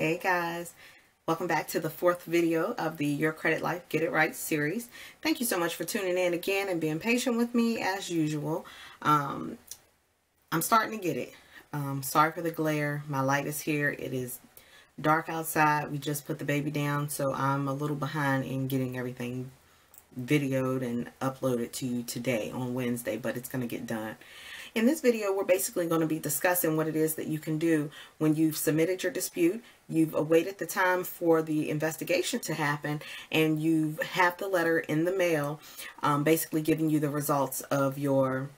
Hey guys, welcome back to the fourth video of the Your Credit Life Get It Right series. Thank you so much for tuning in again and being patient with me as usual. I'm starting to get it. Sorry for the glare. My light is here. It is dark outside. We just put the baby down, so I'm a little behind in getting everything videoed and uploaded to you today on Wednesday, but it's going to get done. In this video, we're basically going to be discussing what it is that you can do when you've submitted your dispute, you've awaited the time for the investigation to happen, and you have the letter in the mail basically giving you the results of your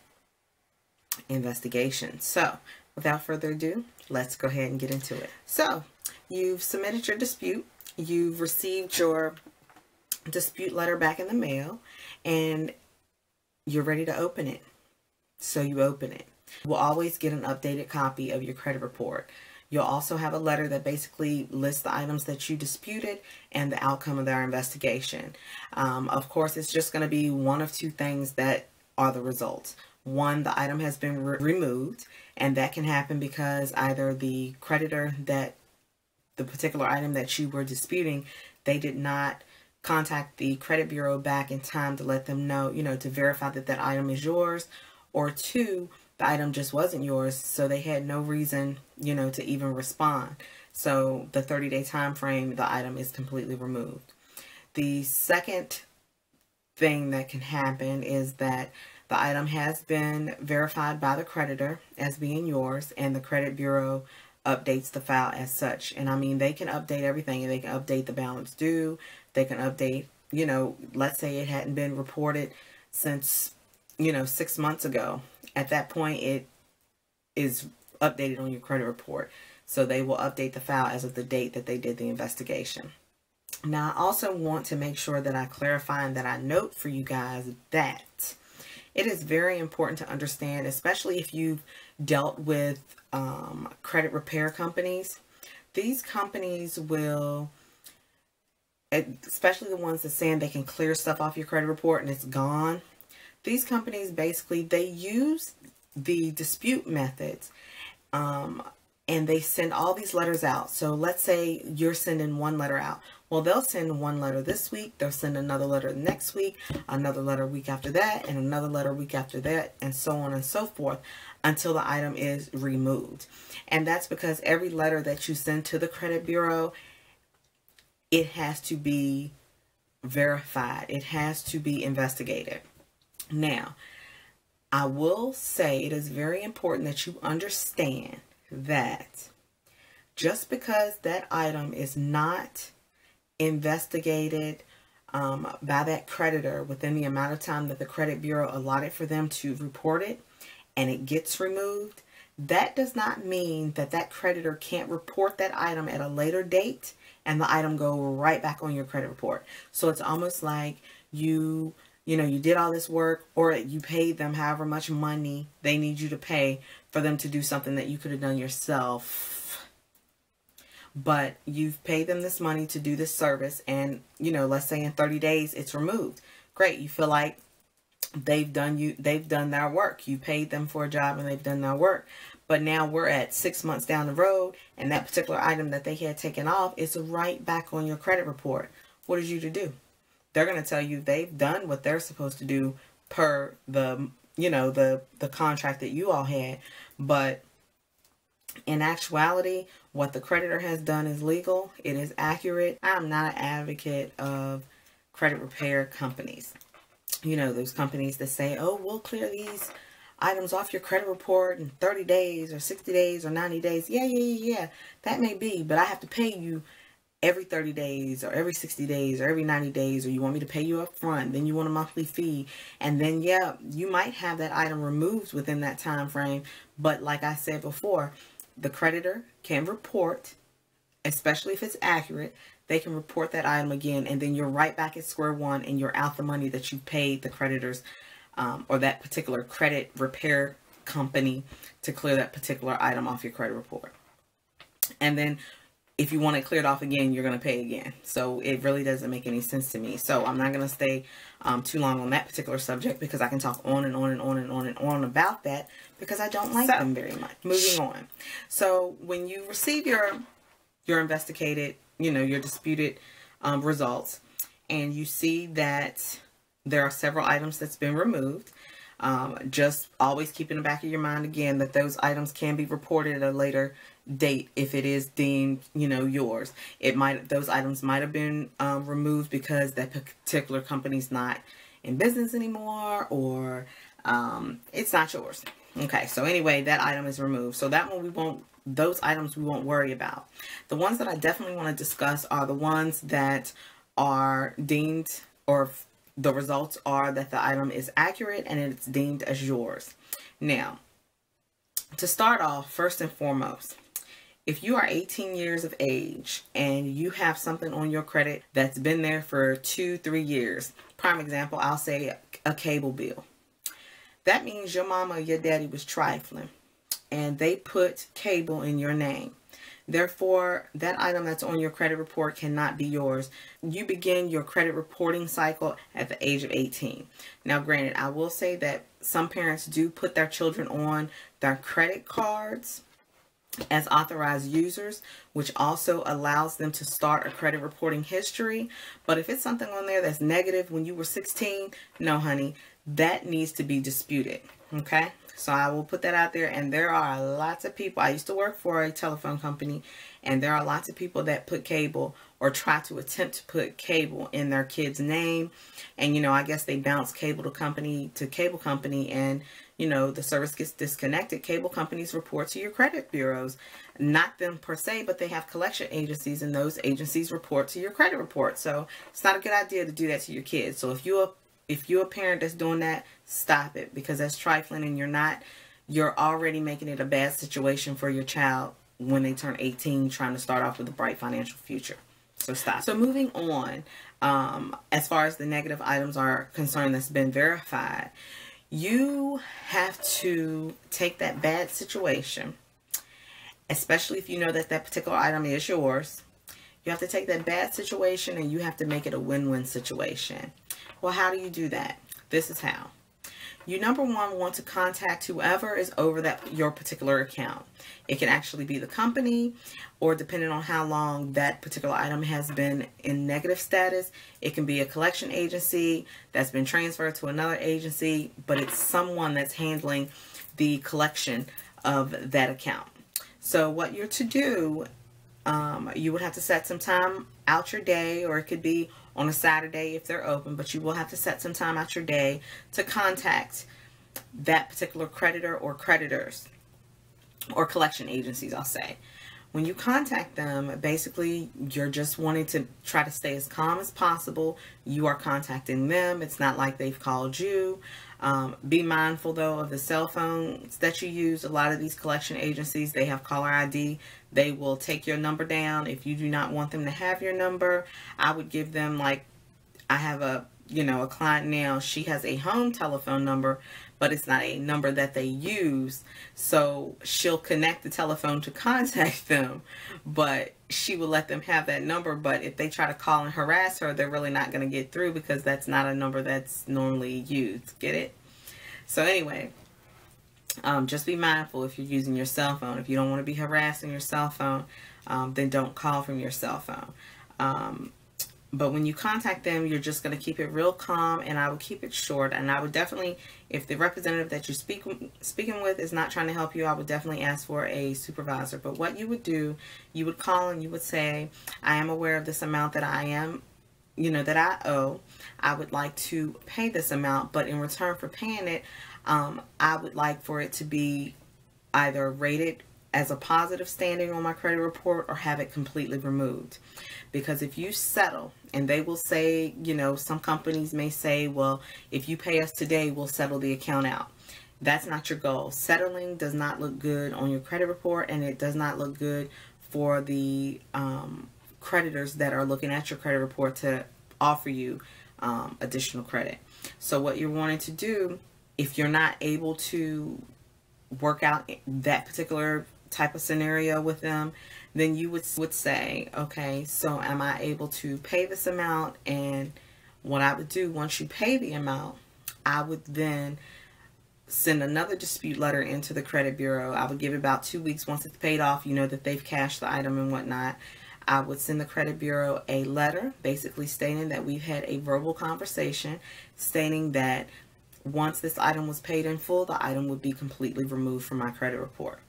investigation. So, without further ado, let's go ahead and get into it. So, you've submitted your dispute, you've received your dispute letter back in the mail, and you're ready to open it. So you open it. We'll always get an updated copy of your credit report. You'll also have a letter that basically lists the items that you disputed and the outcome of their investigation. Of course, it's just going to be one of two things that are the results. One, the item has been removed, and that can happen because either the creditor that the particular item that you were disputing, they did not contact the credit bureau back in time to let them know, to verify that that item is yours, or two, the item just wasn't yours, so they had no reason, to even respond. So the 30-day time frame, the item is completely removed. The second thing that can happen is that the item has been verified by the creditor as being yours, and the credit bureau updates the file as such. And I mean, they can update everything. They can update the balance due. They can update, let's say it hadn't been reported since 6 months ago. At that point, it is updated on your credit report. So they will update the file as of the date that they did the investigation. Now, I also want to make sure that I clarify and that I note for you guys that it is very important to understand, especially if you've dealt with credit repair companies. These companies will, especially the ones that saying they can clear stuff off your credit report and it's gone. These companies basically, they use the dispute methods and they send all these letters out. So let's say you're sending one letter out. Well, they'll send one letter this week, they'll send another letter next week, another letter week after that, and another letter week after that, and so on and so forth until the item is removed. And that's because every letter that you send to the credit bureau, it has to be verified. It has to be investigated. Now, I will say it is very important that you understand that just because that item is not investigated by that creditor within the amount of time that the credit bureau allotted for them to report it, and it gets removed, that does not mean that that creditor can't report that item at a later date and the item go right back on your credit report. So it's almost like you did all this work, or you paid them however much money they need you to pay for them to do something that you could have done yourself. But you've paid them this money to do this service, and, let's say in 30 days it's removed. Great. You feel like they've done their work. You paid them for a job and they've done their work. But now we're at 6 months down the road, and that particular item that they had taken off is right back on your credit report. What is you to do? They're going to tell you they've done what they're supposed to do per the, the contract that you all had. But in actuality, what the creditor has done is legal. It is accurate. I'm not an advocate of credit repair companies. Those companies that say, oh, we'll clear these items off your credit report in 30 days or 60 days or 90 days. Yeah. That may be, but I have to pay you every 30 days or every 60 days or every 90 days, or you want me to pay you up front, then you want a monthly fee, and then you might have that item removed within that time frame. But like I said before, the creditor can report, especially if it's accurate, they can report that item again, and then you're right back at square one and you're out the money that you paid the creditors or that particular credit repair company to clear that particular item off your credit report. And then if you want it cleared off again, you're going to pay again. So it really doesn't make any sense to me. So I'm not going to stay too long on that particular subject, because I can talk on and on and on and on and on about that, because I don't like them very much. Moving on. So when you receive your your investigated, your disputed results, and you see that there are several items that's been removed. Just always keep in the back of your mind again that those items can be reported at a later date if it is deemed, yours. Those items might have been removed because that particular company's not in business anymore, or it's not yours. Okay, so anyway, that item is removed. So that one those items we won't worry about. The ones that I definitely want to discuss are the ones that are deemed, or the results are that the item is accurate and it's deemed as yours. Now, to start off, first and foremost, if you are 18 years of age and you have something on your credit that's been there for 2-3 years, prime example, I'll say a cable bill. That means your mama or your daddy was trifling and they put cable in your name. Therefore, that item that's on your credit report cannot be yours. You begin your credit reporting cycle at the age of 18. Now, granted, I will say that some parents do put their children on their credit cards as authorized users, which also allows them to start a credit reporting history. But if it's something on there that's negative when you were 16, no, honey, that needs to be disputed. Okay, so I will put that out there. And there are lots of people. I used to work for a telephone company, and there are lots of people that put cable or try to attempt to put cable in their kid's name. And, I guess they bounce cable to cable company, and the service gets disconnected. Cable companies report to your credit bureaus, not them per se, but they have collection agencies, and those agencies report to your credit report. So it's not a good idea to do that to your kids. So if you're a parent that's doing that, stop it, because that's trifling, and you're already making it a bad situation for your child when they turn 18, trying to start off with a bright financial future. So stop. So moving on, as far as the negative items are concerned that's been verified, you have to take that bad situation, especially if you know that that particular item is yours. You have to take that bad situation and you have to make it a win-win situation. Well, how do you do that? This is how. You, number one, want to contact whoever is over your particular account. It can actually be the company, or depending on how long that particular item has been in negative status, it can be a collection agency that's been transferred to another agency, but it's someone that's handling the collection of that account. So what you're to do, you would have to set some time out your day, or it could be on a Saturday if they're open, but you will have to set some time out your day to contact that particular creditor or creditors, or collection agencies, I'll say. When you contact them, basically you're just wanting to try to stay as calm as possible. You are contacting them. It's not like they've called you. Be mindful though of the cell phones that you use. A lot of these collection agencies, they have caller ID. They will take your number down. If you do not want them to have your number, I would give them, like, I have a client now, she has a home telephone number, but it's not a number that they use. So she'll connect the telephone to contact them, but she will let them have that number. But if they try to call and harass her, they're really not going to get through, because that's not a number that's normally used. Get it? So anyway, just be mindful if you're using your cell phone. If you don't want to be harassing your cell phone, then don't call from your cell phone. But when you contact them, you're just going to keep it real calm, and I would keep it short. And I would definitely, if the representative that you're speaking with is not trying to help you, I would definitely ask for a supervisor. But what you would do, you would call and you would say, I am aware of this amount that I am, that I owe. I would like to pay this amount, but in return for paying it, I would like for it to be either rated as a positive standing on my credit report, or have it completely removed. Because if you settle, and they will say, some companies may say, well, if you pay us today, we'll settle the account out. That's not your goal. Settling does not look good on your credit report, and it does not look good for the creditors that are looking at your credit report to offer you additional credit. So what you're wanting to do, if you're not able to work out that particular type of scenario with them, then you would say, okay, so am I able to pay this amount? And what I would do, once you pay the amount, I would then send another dispute letter into the credit bureau. I would give it about 2 weeks. Once it's paid off, you know that they've cashed the item and whatnot. I would send the credit bureau a letter basically stating that we've had a verbal conversation stating that once this item was paid in full, the item would be completely removed from my credit report.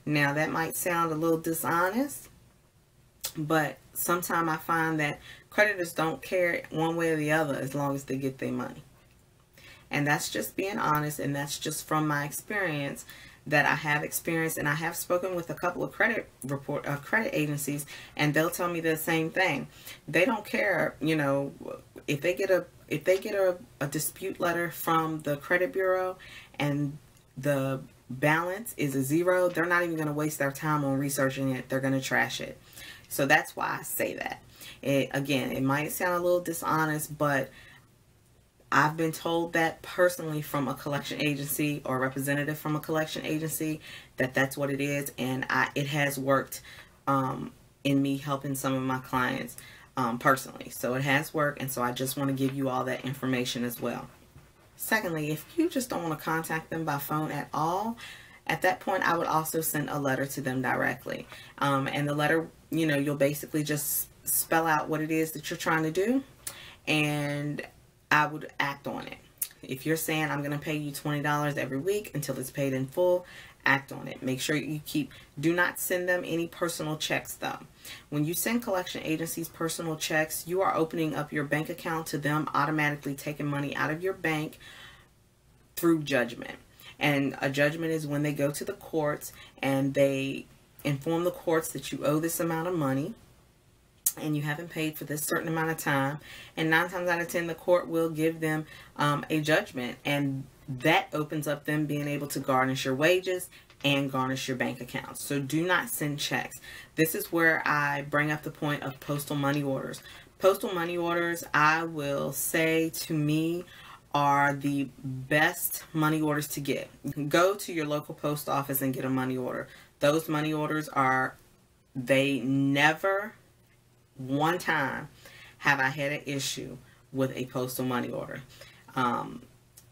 Now, that might sound a little dishonest, but sometimes I find that creditors don't care one way or the other as long as they get their money. And that's just being honest, and that's just from my experience that I have experienced, and I have spoken with a couple of credit agencies, and they'll tell me the same thing. They don't care, you know, if they get a dispute letter from the credit bureau and the balance is a zero, they're not even going to waste their time on researching it. They're going to trash it. So that's why I say that. Again, it might sound a little dishonest, but I've been told that personally from a collection agency or a representative from a collection agency that that's what it is, and it has worked in me helping some of my clients personally. So it has worked, and so I just want to give you all that information as well. Secondly, if you just don't want to contact them by phone at all, at that point I would also send a letter to them directly. And the letter, you know, you'll basically just spell out what it is that you're trying to do, and I would act on it. If you're saying I'm going to pay you $20 every week until it's paid in full, act on it. Make sure you do not send them any personal checks though. When you send collection agencies personal checks, you are opening up your bank account to them automatically taking money out of your bank through judgment. And a judgment is when they go to the courts and they inform the courts that you owe this amount of money and you haven't paid for this certain amount of time, and 9 times out of 10 the court will give them a judgment, and that opens up them being able to garnish your wages and garnish your bank accounts. So do not send checks. This is where I bring up the point of postal money orders. Postal money orders, I will say, to me, are the best money orders to get. Go to your local post office and get a money order. Those money orders they never one time have I had an issue with a postal money order.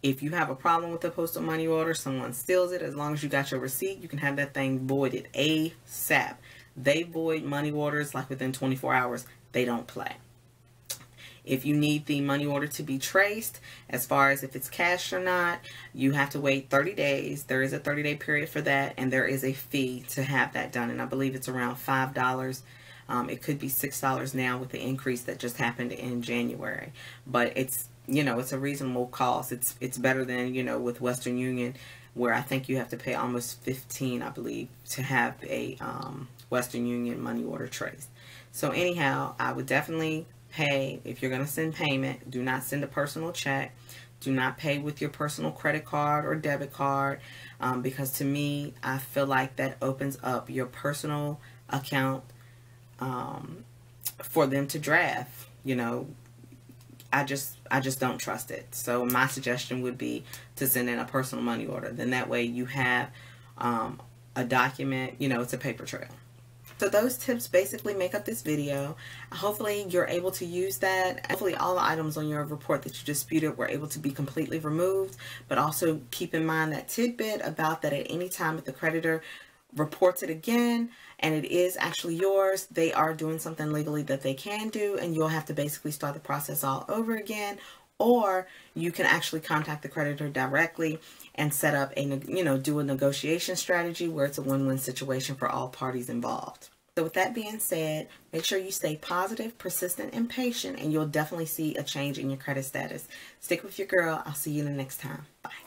If you have a problem with the postal money order, someone steals it, as long as you got your receipt, you can have that thing voided ASAP. They void money orders like within 24 hours. They don't play. If you need the money order to be traced, as far as if it's cashed or not, you have to wait 30 days. There is a 30-day period for that, and there is a fee to have that done, and I believe it's around $5. It could be $6 now with the increase that just happened in January. But it's, you know, it's a reasonable cost. It's better than, you know, with Western Union, where I think you have to pay almost $15, I believe, to have a Western Union money order traced. So anyhow, I would definitely pay. If you're going to send payment, do not send a personal check. Do not pay with your personal credit card or debit card, because to me, I feel like that opens up your personal account for them to draft. You know, I just don't trust it. So my suggestion would be to send in a personal money order. Then that way you have a document, you know, it's a paper trail. So those tips basically make up this video. Hopefully you're able to use that. Hopefully all the items on your report that you disputed were able to be completely removed. But also keep in mind that tidbit about that at any time if the creditor reports it again and it is actually yours, they are doing something legally that they can do, and you'll have to basically start the process all over again. Or you can actually contact the creditor directly and set up a, you know, do a negotiation strategy where it's a win-win situation for all parties involved. So with that being said, make sure you stay positive, persistent, and patient, and you'll definitely see a change in your credit status. Stick with your girl. I'll see you the next time. Bye.